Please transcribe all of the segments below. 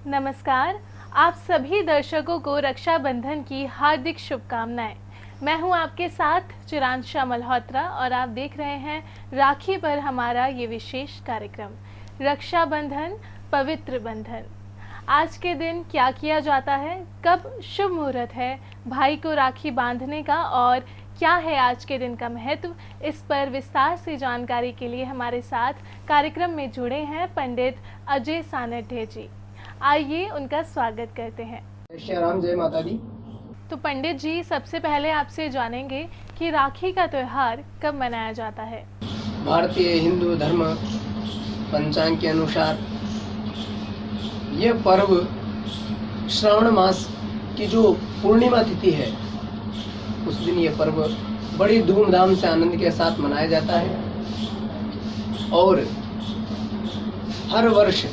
नमस्कार। आप सभी दर्शकों को रक्षाबंधन की हार्दिक शुभकामनाएं। मैं हूं आपके साथ चिरांशा मल्होत्रा और आप देख रहे हैं राखी पर हमारा ये विशेष कार्यक्रम रक्षाबंधन पवित्र बंधन। आज के दिन क्या किया जाता है, कब शुभ मुहूर्त है भाई को राखी बांधने का और क्या है आज के दिन का महत्व, इस पर विस्तार से जानकारी के लिए हमारे साथ कार्यक्रम में जुड़े हैं पंडित अजय सानढे जी। आइए उनका स्वागत करते हैं। जय श्री राम, जय माता दी। तो पंडित जी, सबसे पहले आपसे जानेंगे कि राखी का त्योहार कब मनाया जाता है। भारतीय हिंदू धर्म पंचांग के अनुसार यह पर्व श्रावण मास की जो पूर्णिमा तिथि है उस दिन यह पर्व बड़ी धूमधाम से आनंद के साथ मनाया जाता है। और हर वर्ष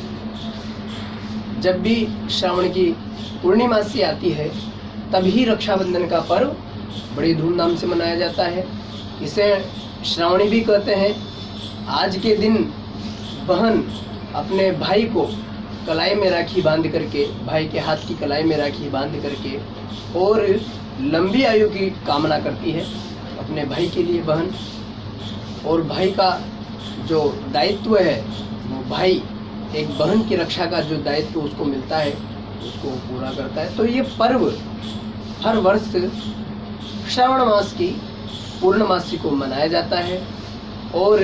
जब भी श्रावण की पूर्णिमासी आती है तभी रक्षाबंधन का पर्व बड़ी धूमधाम से मनाया जाता है। इसे श्रावणी भी कहते हैं। आज के दिन बहन अपने भाई को कलाई में राखी बांध करके, भाई के हाथ की कलाई में राखी बांध करके और लंबी आयु की कामना करती है अपने भाई के लिए बहन। और भाई का जो दायित्व है वो भाई एक बहन की रक्षा का जो दायित्व उसको मिलता है उसको पूरा करता है। तो ये पर्व हर वर्ष श्रावण मास की पूर्णमासी को मनाया जाता है। और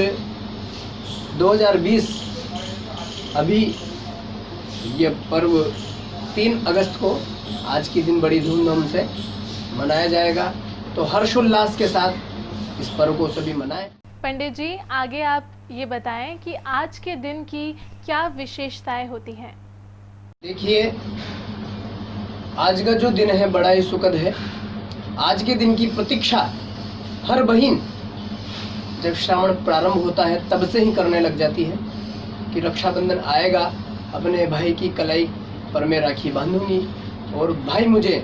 2020 अभी ये पर्व 3 अगस्त को आज के दिन बड़ी धूमधाम से मनाया जाएगा। तो हर्षोल्लास के साथ इस पर्व को सभी मनाएं। पंडित जी, आगे आप ये बताएं कि आज के दिन की क्या विशेषताएं होती हैं। देखिए, आज का जो दिन है बड़ा ही सुखद है। आज के दिन की प्रतीक्षा हर बहन जब श्रावण प्रारंभ होता है तब से ही करने लग जाती है कि रक्षाबंधन आएगा, अपने भाई की कलाई पर मैं राखी बांधूंगी और भाई मुझे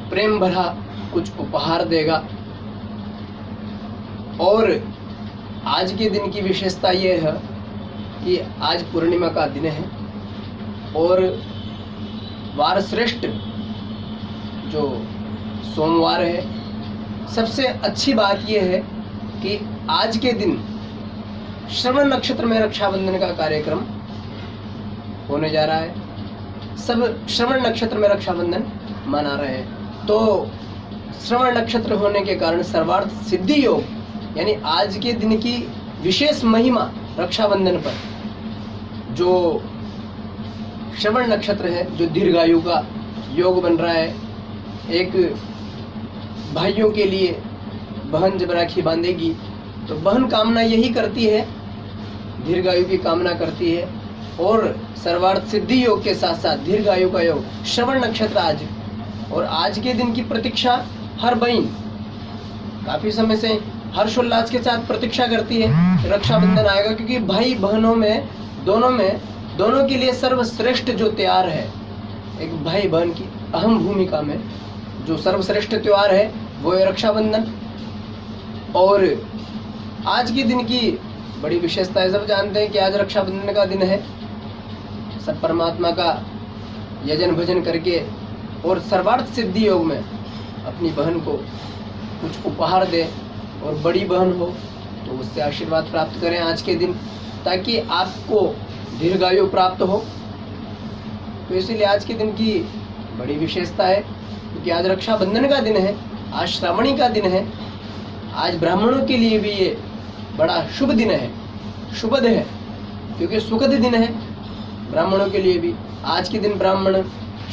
प्रेम भरा कुछ उपहार देगा। और आज के दिन की विशेषता यह है कि आज पूर्णिमा का दिन है और वार श्रेष्ठ जो सोमवार है। सबसे अच्छी बात यह है कि आज के दिन श्रवण नक्षत्र में रक्षाबंधन का कार्यक्रम होने जा रहा है। सब श्रवण नक्षत्र में रक्षाबंधन मना रहे हैं। तो श्रवण नक्षत्र होने के कारण सर्वार्थ सिद्धि योग यानी आज के दिन की विशेष महिमा रक्षाबंधन पर जो श्रवण नक्षत्र है, जो दीर्घायु का योग बन रहा है। एक भाइयों के लिए बहन जब राखी बांधेगी तो बहन कामना यही करती है, दीर्घायु की कामना करती है। और सर्वार्थ सिद्धि योग के साथ साथ दीर्घायु का योग श्रवण नक्षत्र आज, और आज के दिन की प्रतीक्षा हर बहन काफी समय से हर्षोल्लास के साथ प्रतीक्षा करती है रक्षाबंधन आएगा, क्योंकि भाई बहनों में दोनों के लिए सर्वश्रेष्ठ जो त्योहार है, एक भाई बहन की अहम भूमिका में जो सर्वश्रेष्ठ त्योहार है वो है रक्षाबंधन। और आज के दिन की बड़ी विशेषता है। सब जानते हैं कि आज रक्षाबंधन का दिन है। सब परमात्मा का यजन भजन करके और सर्वार्थ सिद्धि योग में अपनी बहन को कुछ उपहार दे और बड़ी बहन हो तो उससे आशीर्वाद प्राप्त करें आज के दिन, ताकि आपको दीर्घायु प्राप्त हो। तो इसीलिए आज के दिन की बड़ी विशेषता है, क्योंकि आज रक्षाबंधन का दिन है, आज श्रावणी का दिन है। आज ब्राह्मणों के लिए भी ये बड़ा शुभ दिन है, शुभद है, क्योंकि सुखद दिन है ब्राह्मणों के लिए भी। आज के दिन ब्राह्मण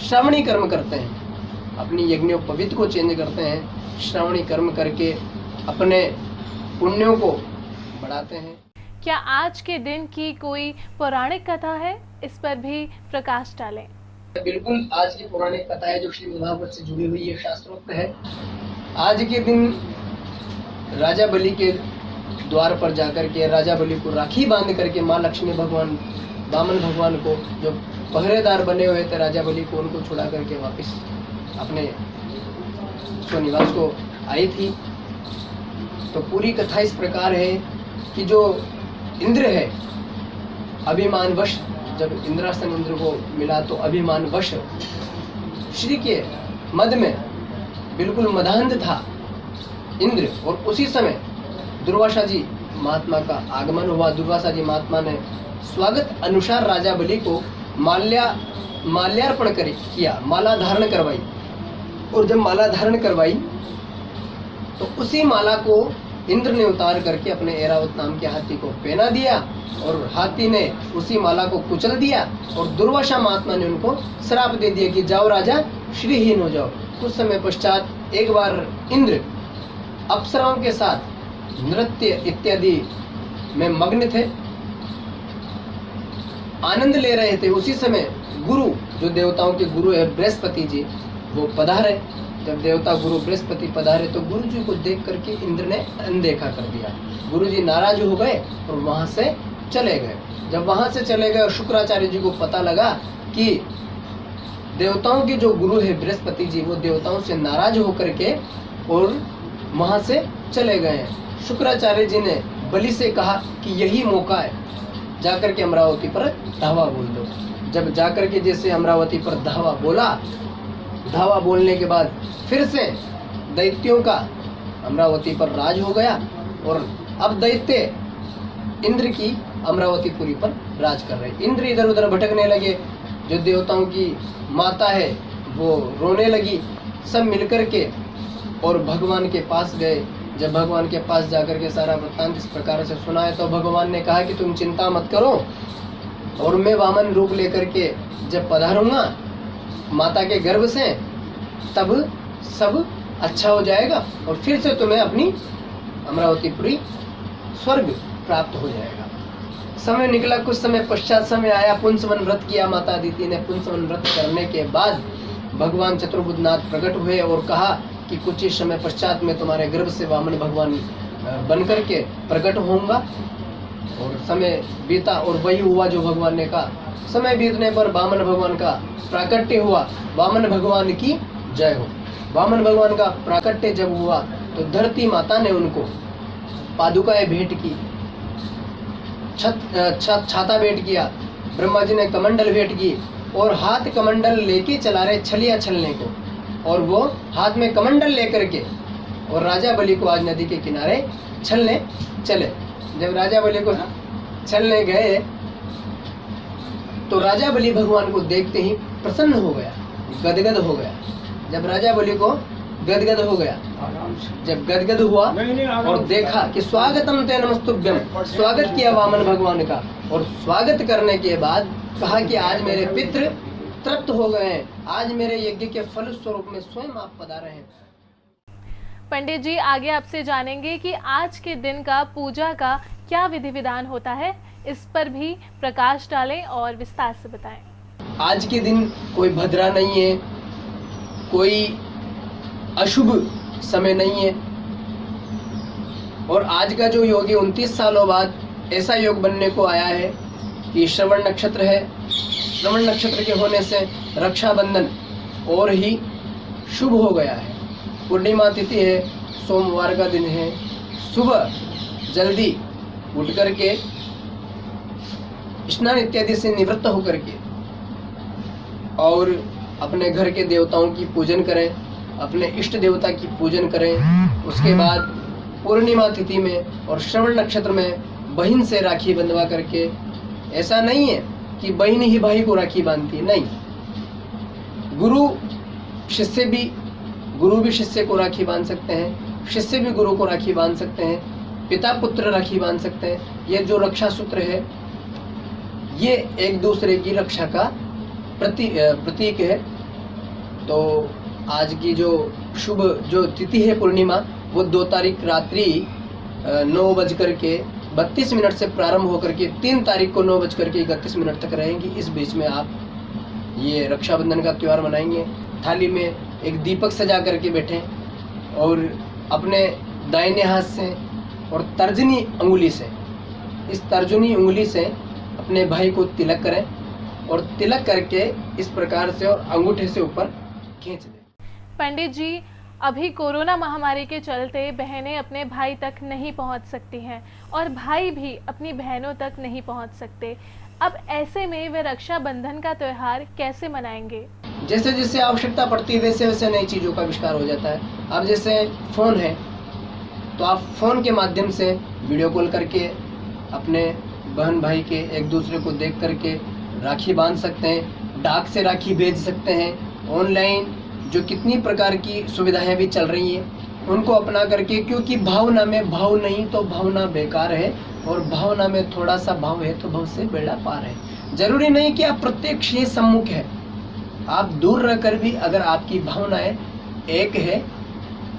श्रावणी कर्म करते हैं, अपनी यज्ञोपवीत को चेंज करते हैं, श्रावणी कर्म करके अपने पुण्यों को बढ़ाते हैं। क्या आज के दिन की कोई पौराणिक कथा है, इस पर भी प्रकाश डालें। बिल्कुल, आज की पौराणिक कथा है जो श्रीमद् भागवत से जुड़ी हुई है, शास्त्रोक्त है। आज के दिन राजा बलि के द्वार पर जाकर के राजा बलि को राखी बांध करके माँ लक्ष्मी भगवान वामन भगवान को जो पहरेदार बने हुए थे राजा बलि को, उनको छुड़ा करके वापस अपने स्वनिवास को आई थी। तो पूरी कथा इस प्रकार है कि जो इंद्र है अभिमानवश जब इंद्रासन इंद्र को मिला तो अभिमान वश श्री के मद में बिल्कुल मदान्ध था इंद्र, और उसी समय दुर्वासा जी महात्मा का आगमन हुआ। दुर्वासा जी महात्मा ने स्वागत अनुसार राजा बलि को माल्यार्पण किया, माला धारण करवाई, और जब माला धारण करवाई तो उसी माला को इंद्र ने उतार करके अपने ऐरावत नाम के हाथी को पहना दिया, और हाथी ने उसी माला को कुचल दिया, और दुर्वासा महात्मा ने उनको श्राप दे दिया कि जाओ राजा, श्रीहीन हो जाओ। कुछ समय पश्चात एक बार इंद्र अप्सराओं के साथ नृत्य इत्यादि में मग्न थे, आनंद ले रहे थे। उसी समय गुरु, जो देवताओं के गुरु है बृहस्पति जी, वो पधारे। जब देवता गुरु बृहस्पति पधारे तो गुरु जी को देख करके इंद्र ने अनदेखा कर दिया। गुरु जी नाराज हो गए और वहां से चले गए। जब वहां से चले गए और शुक्राचार्य जी को पता लगा कि देवताओं के जो गुरु है बृहस्पति जी, वो देवताओं से नाराज होकर के और वहां से चले गए हैं। शुक्राचार्य जी ने बलि से कहा कि यही मौका है, जाकर के अमरावती पर धावा बोल दो। जब जाकर के जैसे अमरावती पर धावा बोला, धावा बोलने के बाद फिर से दैत्यों का अमरावती पर राज हो गया, और अब दैत्य इंद्र की अमरावतीपुरी पर राज कर रहे। इंद्र इधर उधर भटकने लगे, जो देवताओं की माता है वो रोने लगी। सब मिलकर के और भगवान के पास गए। जब भगवान के पास जाकर के सारा वृत्तांत इस प्रकार से सुनाया तो भगवान ने कहा कि तुम चिंता मत करो, और मैं वामन रूप लेकर के जब पधारूंगा माता के गर्भ से, तब सब अच्छा हो जाएगा और फिर से तुम्हें अपनी अमरावतीपुरी स्वर्ग प्राप्त हो जाएगा। समय निकला, कुछ समय पश्चात समय आया, पुंसवन व्रत किया माता अदिति ने। पुंसवन व्रत करने के बाद भगवान चतुर्बुद्धनाथ प्रकट हुए और कहा कि कुछ ही समय पश्चात मैं तुम्हारे गर्भ से वामन भगवान बन करके प्रकट होऊंगा। और समय बीता और वही हुआ जो भगवान ने कहा। समय बीतने पर वामन भगवान का प्राकट्य हुआ। वामन भगवान की जय हो। वामन भगवान का प्राकट्य जब हुआ तो धरती माता ने उनको पादुकाएं भेंट की, छाता भेंट किया, ब्रह्मा जी ने कमंडल भेंट की, और हाथ कमंडल लेके चला रहे छलिया छलने को, और वो हाथ में कमंडल लेकर के और राजा बलि को आज नदी के किनारे छलने चले। जब राजा बलि को छलने गए तो राजा बलि भगवान को देखते ही प्रसन्न हो गया, गदगद हो गया। जब राजा बलि को गदगद हो गया, जब गदगद हुआ और देखा कि स्वागतम ते नमस्तुभ्यम, स्वागत किया वामन भगवान का, और स्वागत करने के बाद कहा कि आज मेरे पितृ तृप्त हो गए हैं, आज मेरे यज्ञ के फल स्वरूप में स्वयं आप पधारे हैं। पंडित जी, आगे आपसे जानेंगे कि आज के दिन का पूजा का क्या विधि विधान होता है, इस पर भी प्रकाश डालें और विस्तार से बताएं। आज के दिन कोई भद्रा नहीं है, कोई अशुभ समय नहीं है, और आज का जो योग है 29 सालों बाद ऐसा योग बनने को आया है कि श्रवण नक्षत्र है। श्रवण नक्षत्र के होने से रक्षाबंधन और ही शुभ हो गया है। पूर्णिमा तिथि है, सोमवार का दिन है। सुबह जल्दी उठ करके स्नान इत्यादि से निवृत्त होकर के और अपने घर के देवताओं की पूजन करें, अपने इष्ट देवता की पूजन करें। उसके बाद पूर्णिमा तिथि में और श्रवण नक्षत्र में बहन से राखी बंधवा करके, ऐसा नहीं है कि बहन ही भाई को राखी बांधती, नहीं, गुरु भी शिष्य को राखी बांध सकते हैं, शिष्य भी गुरु को राखी बांध सकते हैं, पिता पुत्र राखी बांध सकते हैं। ये जो रक्षा सूत्र है ये एक दूसरे की रक्षा का प्रतीक है। तो आज की जो शुभ जो तिथि है पूर्णिमा, वो 2 तारीख रात्रि 9:32 से प्रारंभ होकर के 3 तारीख को 9:31 तक रहेंगी। इस बीच में आप ये रक्षाबंधन का त्यौहार मनाएंगे। थाली में एक दीपक सजा करके बैठें और अपने दाहिने हाथ से और तर्जनी उंगली से, इस तर्जनी उंगली से अपने भाई को तिलक करें और तिलक करके इस प्रकार से और अंगूठे से ऊपर खींच दें। पंडित जी, अभी कोरोना महामारी के चलते बहनें अपने भाई तक नहीं पहुंच सकती हैं और भाई भी अपनी बहनों तक नहीं पहुंच सकते। अब ऐसे में वे रक्षाबंधन का त्योहार कैसे मनाएंगे? जैसे जैसे आवश्यकता पड़ती है वैसे वैसे नई चीज़ों का आविष्कार हो जाता है। अब जैसे फ़ोन है तो आप फ़ोन के माध्यम से वीडियो कॉल करके अपने बहन भाई के एक दूसरे को देख करके राखी बांध सकते हैं, डाक से राखी भेज सकते हैं। ऑनलाइन जो कितनी प्रकार की सुविधाएं भी चल रही हैं उनको अपना करके, क्योंकि भावना में भाव नहीं तो भावना बेकार है, और भावना में थोड़ा सा भाव है तो भाव से बेड़ा पार है। जरूरी नहीं कि आप प्रत्यक्ष ही सम्मुख है, आप दूर रहकर भी अगर आपकी भावनाएं एक है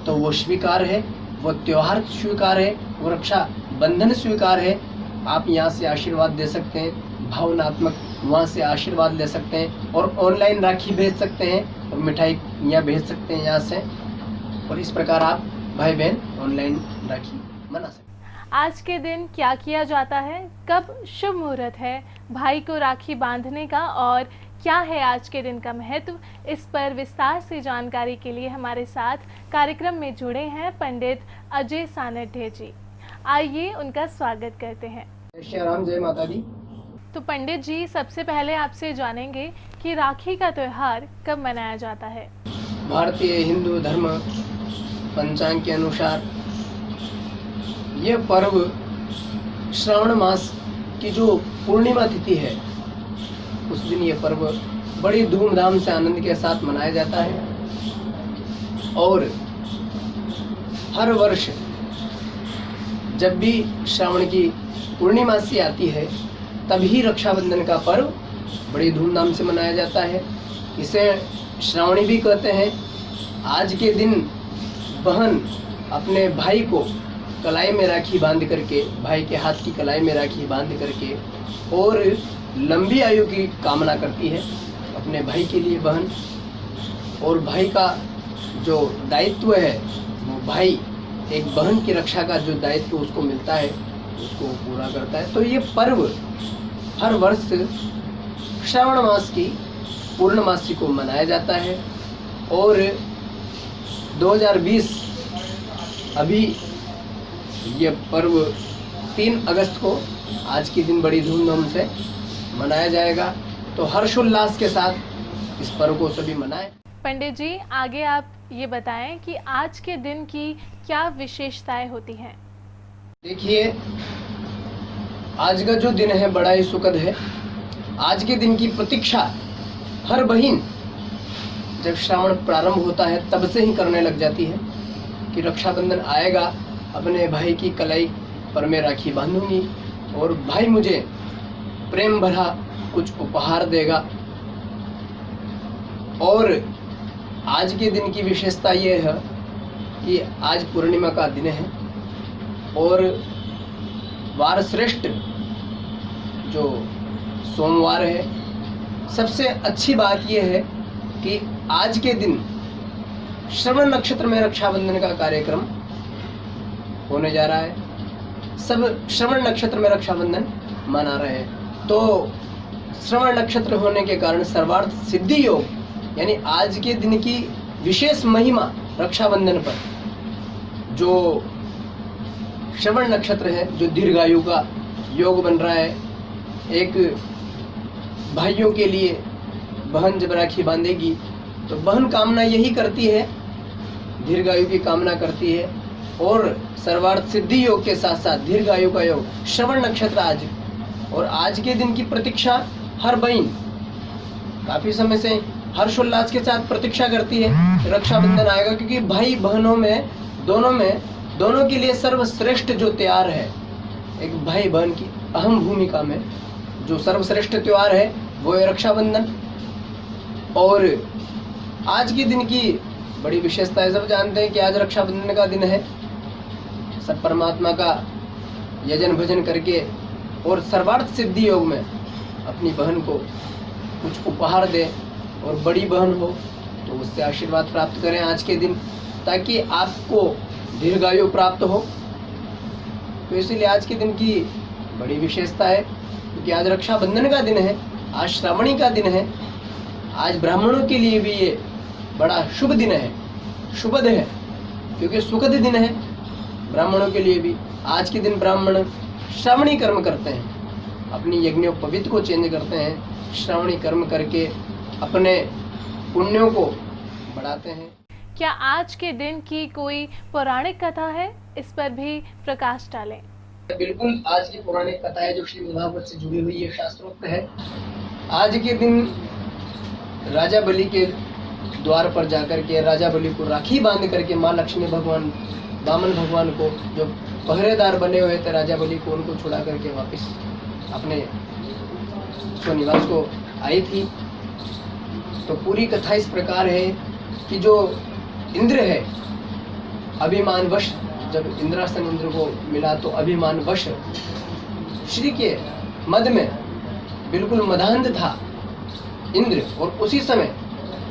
तो वो स्वीकार है, वो त्योहार स्वीकार है, वो रक्षा बंधन स्वीकार है। आप यहाँ से आशीर्वाद दे सकते हैं, भावनात्मक वहाँ से आशीर्वाद ले सकते हैं, और ऑनलाइन राखी भेज सकते हैं और मिठाइयाँ भेज सकते हैं यहाँ से, और इस प्रकार आप भाई बहन ऑनलाइन राखी मना सकते हैं। आज के दिन क्या किया जाता है? कब शुभ मुहूर्त है भाई को राखी बांधने का, और क्या है आज के दिन का महत्व? इस पर विस्तार से जानकारी के लिए हमारे साथ कार्यक्रम में जुड़े हैं पंडित अजय सानड्य जी। आइए उनका स्वागत करते हैं। जय श्री राम, जय माता दी। तो पंडित जी, सबसे पहले आपसे जानेंगे कि राखी का त्योहार कब मनाया जाता है? भारतीय हिंदू धर्म पंचांग के अनुसार यह पर्व श्रावण मास की जो पूर्णिमा तिथि है उस दिन ये पर्व बड़ी धूमधाम से आनंद के साथ मनाया जाता है, और हर वर्ष जब भी श्रावण की पूर्णिमा सी आती है तभी रक्षाबंधन का पर्व बड़ी धूमधाम से मनाया जाता है। इसे श्रावणी भी कहते हैं। आज के दिन बहन अपने भाई को कलाई में राखी बांध करके, भाई के हाथ की कलाई में राखी बांध करके, और लंबी आयु की कामना करती है अपने भाई के लिए बहन, और भाई का जो दायित्व है वो भाई एक बहन की रक्षा का जो दायित्व उसको मिलता है उसको पूरा करता है। तो ये पर्व हर वर्ष श्रावण मास की पूर्णमासी को मनाया जाता है, और 2020 अभी ये पर्व 3 अगस्त को आज के दिन बड़ी धूमधाम से मनाया जाएगा। तो हर्षोल्लास के साथ इस पर्व को सभी मनाएं। पंडित जी, आगे आप ये बताएं कि आज के दिन की क्या विशेषताएं होती हैं? देखिए, आज का जो दिन है बड़ा ही सुखद है। आज के दिन की प्रतीक्षा हर बहन जब श्रावण प्रारंभ होता है तब से ही करने लग जाती है कि रक्षाबंधन आएगा, अपने भाई की कलाई पर मैं राखी बांधूंगी और भाई मुझे प्रेम भरा कुछ उपहार देगा। और आज के दिन की विशेषता ये है कि आज पूर्णिमा का दिन है, और वार श्रेष्ठ जो सोमवार है। सबसे अच्छी बात यह है कि आज के दिन श्रवण नक्षत्र में रक्षाबंधन का कार्यक्रम होने जा रहा है। सब श्रवण नक्षत्र में रक्षाबंधन मना रहे हैं। तो श्रवण नक्षत्र होने के कारण सर्वार्थ सिद्धि योग, यानी आज के दिन की विशेष महिमा रक्षाबंधन पर, जो श्रवण नक्षत्र है जो दीर्घायु का योग बन रहा है। एक भाइयों के लिए बहन जब राखी बांधेगी तो बहन कामना यही करती है, दीर्घायु की कामना करती है, और सर्वार्थ सिद्धि योग के साथ साथ दीर्घायु का योग श्रवण नक्षत्र आज, और आज के दिन की प्रतीक्षा हर बहन काफी समय से हर्षोल्लास के साथ प्रतीक्षा करती है रक्षाबंधन आएगा, क्योंकि भाई बहनों में दोनों के लिए सर्वश्रेष्ठ जो त्योहार है, एक भाई बहन की अहम भूमिका में जो सर्वश्रेष्ठ त्योहार है वो है रक्षाबंधन। और आज के दिन की बड़ी विशेषता है, सब जानते हैं कि आज रक्षाबंधन का दिन है। सब परमात्मा का यजन भजन करके और सर्वार्थ सिद्धि योग में अपनी बहन को कुछ उपहार दे, और बड़ी बहन हो तो उससे आशीर्वाद प्राप्त करें आज के दिन, ताकि आपको दीर्घायु प्राप्त हो। तो इसीलिए आज के दिन की बड़ी विशेषता है, क्योंकि आज रक्षाबंधन का दिन है, आज श्रावणी का दिन है। आज ब्राह्मणों के लिए भी ये बड़ा शुभ दिन है, शुभद है, क्योंकि सुखद दिन है ब्राह्मणों के लिए भी। आज के दिन ब्राह्मण श्रावणी कर्म करते हैं, अपनी यज्ञोपवीत को चेंज करते हैं, श्रावणी कर्म करके अपने पुण्यों को बढ़ाते हैं। क्या आज के दिन की कोई पौराणिक कथा है? इस पर भी प्रकाश डालें। बिल्कुल, आज की पौराणिक कथा है जो श्रीमद् भागवत से जुड़ी हुई है, शास्त्रोक्त है। आज के दिन राजा बलि के द्वार पर जाकर के राजा बलि को राखी बांध करके माँ लक्ष्मी भगवान वामन भगवान को, जो पहरेदार बने हुए थे राजा बलि को, उनको छुड़ा करके वापस अपने स्वनिवास को आई थी। तो पूरी कथा इस प्रकार है कि जो इंद्र है, अभिमानवश जब इंद्रासन इंद्र को मिला तो अभिमानवश श्री के मद में बिल्कुल मदान्ध था इंद्र, और उसी समय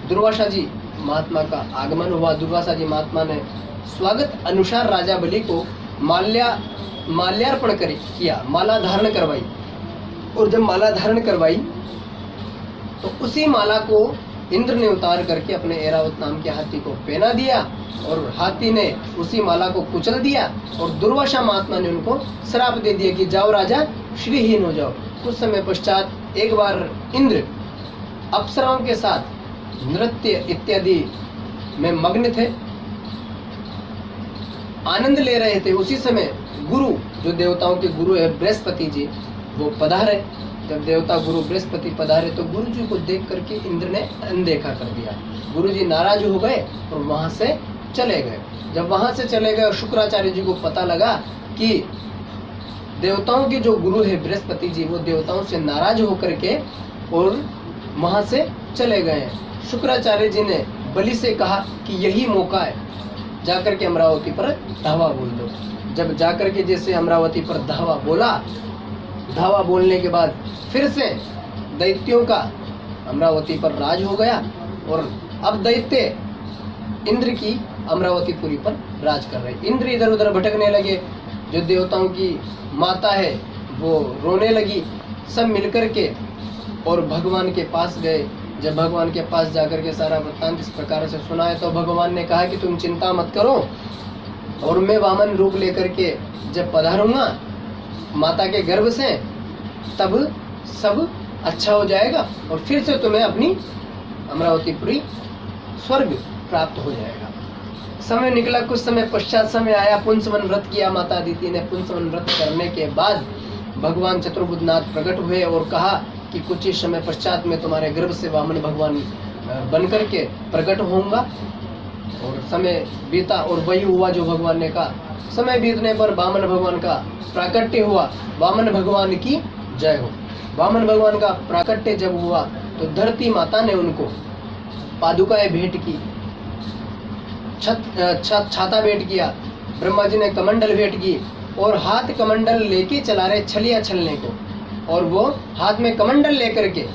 दुर्वासा जी महात्मा का आगमन हुआ। दुर्वासा जी महात्मा ने स्वागत अनुसार राजा बलि को माल्यार्पण किया, माला धारण करवाई, और जब माला धारण करवाई तो उसी माला को इंद्र ने उतार करके अपने ऐरावत नाम के हाथी को पहना दिया, और हाथी ने उसी माला को कुचल दिया, और दुर्वासा महात्मा ने उनको श्राप दे दिया कि जाओ राजा, श्रीहीन हो जाओ। कुछ समय पश्चात एक बार इंद्र अप्सराओं के साथ नृत्य इत्यादि में मग्न थे, आनंद ले रहे थे। उसी समय गुरु, जो देवताओं के गुरु है बृहस्पति जी, वो पधारे। जब देवता गुरु बृहस्पति पधारे तो गुरु जी को देख करके इंद्र ने अनदेखा कर दिया। गुरु जी नाराज हो गए और वहां से चले गए। जब वहां से चले गए और शुक्राचार्य जी को पता लगा कि देवताओं के जो गुरु है बृहस्पति जी, वो देवताओं से नाराज होकर के और वहां से चले गए। शुक्राचार्य जी ने बलि से कहा कि यही मौका है, जाकर के अमरावती पर धावा बोल दो। जब जाकर के जैसे अमरावती पर धावा बोला, धावा बोलने के बाद फिर से दैत्यों का अमरावती पर राज हो गया, और अब दैत्य इंद्र की अमरावतीपुरी पर राज कर रहे। इंद्र इधर उधर भटकने लगे, जो देवताओं की माता है वो रोने लगी। सब मिलकर के और भगवान के पास गए। जब भगवान के पास जाकर के सारा वृत्तांत इस प्रकार से सुनाए तो भगवान ने कहा कि तुम चिंता मत करो, और मैं वामन रूप लेकर के जब पधारूंगा माता के गर्भ से, तब सब अच्छा हो जाएगा और फिर से तुम्हें अपनी अमरावतीपुरी स्वर्ग प्राप्त हो जाएगा। समय निकला, कुछ समय पश्चात समय आया, पुंसवन व्रत किया माता अदिति ने। पुंसवन व्रत करने के बाद भगवान चतुर्भुजनाथ प्रकट हुए और कहा कि कुछ ही समय पश्चात मैं तुम्हारे गर्भ से वामन भगवान बनकर के प्रकट होऊंगा। और समय बीता और वही हुआ जो भगवान ने कहा। समय बीतने पर वामन भगवान का प्राकट्य हुआ। वामन भगवान की जय हो। वामन भगवान का प्राकट्य जब हुआ तो धरती माता ने उनको पादुकाएं भेंट की, छाता भेंट किया, ब्रह्मा जी ने कमंडल भेंट की, और हाथ कमंडल लेके चला रहे छलिया छलने को, और वो हाथ में कमंडल लेकर के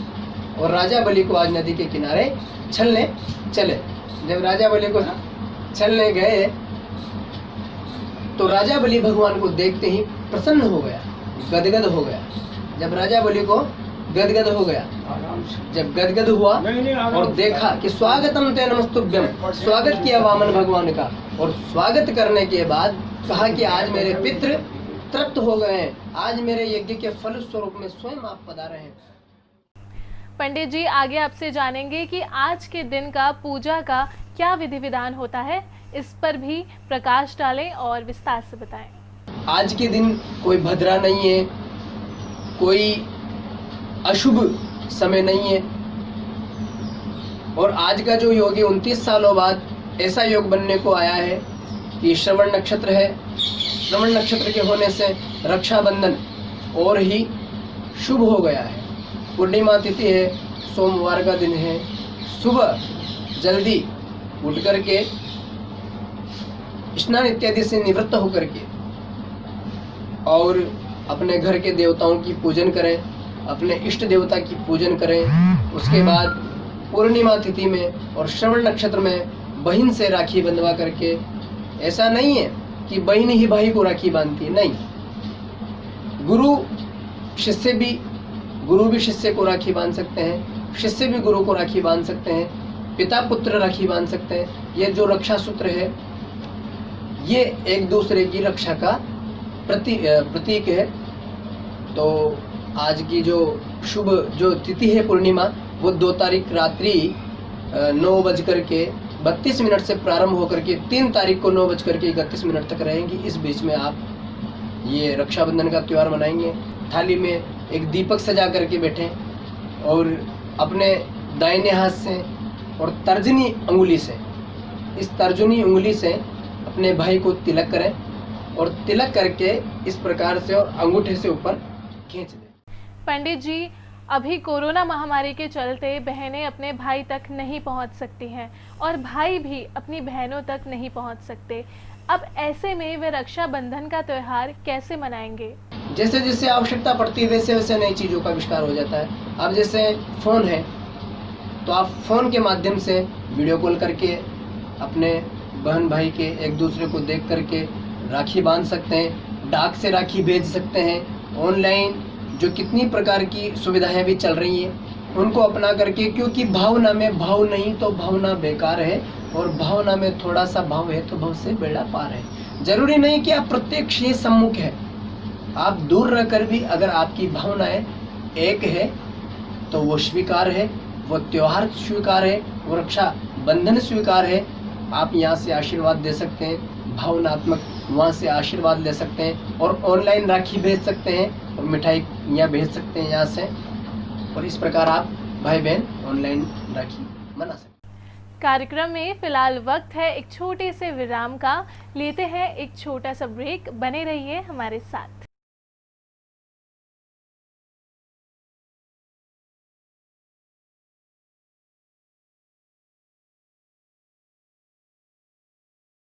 और राजा बलि को आज नदी के किनारे छलने चले। जब राजा बलि को छलने गए तो राजा बलि भगवान को देखते ही प्रसन्न हो गया, गदगद हो गया। जब राजा बलि को गदगद हो गया, जब गदगद हुआ और देखा कि स्वागतम ते नमस्तुभ्यम, स्वागत किया वामन भगवान का, और स्वागत करने के बाद कहा कि आज मेरे पितृ तृप्त हो गए हैं, आज मेरे यज्ञ के फल स्वरूप में स्वयं आप पधारे हैं। पंडित जी, आगे आपसे जानेंगे कि आज के दिन का पूजा का क्या विधि विधान होता है, इस पर भी प्रकाश डालें और विस्तार से बताएं। आज के दिन कोई भद्रा नहीं है, कोई अशुभ समय नहीं है, और आज का जो योग है 29 सालों बाद ऐसा योग बनने को आया है कि श्रवण नक्षत्र है। श्रवण नक्षत्र के होने से रक्षाबंधन और ही शुभ हो गया है। पूर्णिमा तिथि है, सोमवार का दिन है। सुबह जल्दी उठ करके स्नान इत्यादि से निवृत्त होकर के और अपने घर के देवताओं की पूजन करें, अपने इष्ट देवता की पूजन करें। उसके बाद पूर्णिमा तिथि में और श्रवण नक्षत्र में बहन से राखी बंधवा करके, ऐसा नहीं है कि बहन ही भाई को राखी बांधती है, नहीं, गुरु भी शिष्य को राखी बांध सकते हैं, शिष्य भी गुरु को राखी बांध सकते हैं, पिता पुत्र राखी बांध सकते हैं। ये जो रक्षा सूत्र है ये एक दूसरे की रक्षा का प्रतीक है। तो आज की जो शुभ जो तिथि है पूर्णिमा, वो 2 तारीख रात्रि 9:32 से प्रारंभ होकर के 3 तारीख को 9:31 तक रहेंगी। इस बीच में आप ये रक्षाबंधन का त्यौहार मनाएंगे। थाली में एक दीपक सजा करके बैठें और अपने दाहिने हाथ से और तर्जनी अंगुली से, इस तर्जनी उंगली से अपने भाई को तिलक करें और तिलक करके इस प्रकार से और अंगूठे से ऊपर खींच दें। पंडित जी, अभी कोरोना महामारी के चलते बहनें अपने भाई तक नहीं पहुंच सकती हैं और भाई भी अपनी बहनों तक नहीं पहुंच सकते। अब ऐसे में वे रक्षाबंधन का त्यौहार कैसे मनाएंगे? जैसे जैसे आवश्यकता पड़ती है वैसे वैसे नई चीज़ों का आविष्कार हो जाता है। अब जैसे फ़ोन है तो आप फ़ोन के माध्यम से वीडियो कॉल करके अपने बहन भाई के एक दूसरे को देख करके राखी बांध सकते हैं, डाक से राखी भेज सकते हैं। ऑनलाइन जो कितनी प्रकार की सुविधाएं भी चल रही हैं उनको अपना करके, क्योंकि भावना में भाव नहीं तो भावना बेकार है और भावना में थोड़ा सा भाव है तो भाव से बेड़ा पार है। जरूरी नहीं कि आप प्रत्यक्ष ही सम्मुख है, आप दूर रहकर भी अगर आपकी भावनाएं एक है तो वो स्वीकार है, वो त्योहार स्वीकार है, वो रक्षा बंधन स्वीकार है। आप यहाँ से आशीर्वाद दे सकते हैं, भावनात्मक वहाँ से आशीर्वाद ले सकते हैं और ऑनलाइन राखी भेज सकते हैं और मिठाई यहाँ भेज सकते हैं यहाँ से, और इस प्रकार आप भाई बहन ऑनलाइन राखी मना सकते हैं। कार्यक्रम में फिलहाल वक्त है एक छोटे से विराम का, लेते हैं एक छोटा सा ब्रेक। बने रहिए हमारे साथ।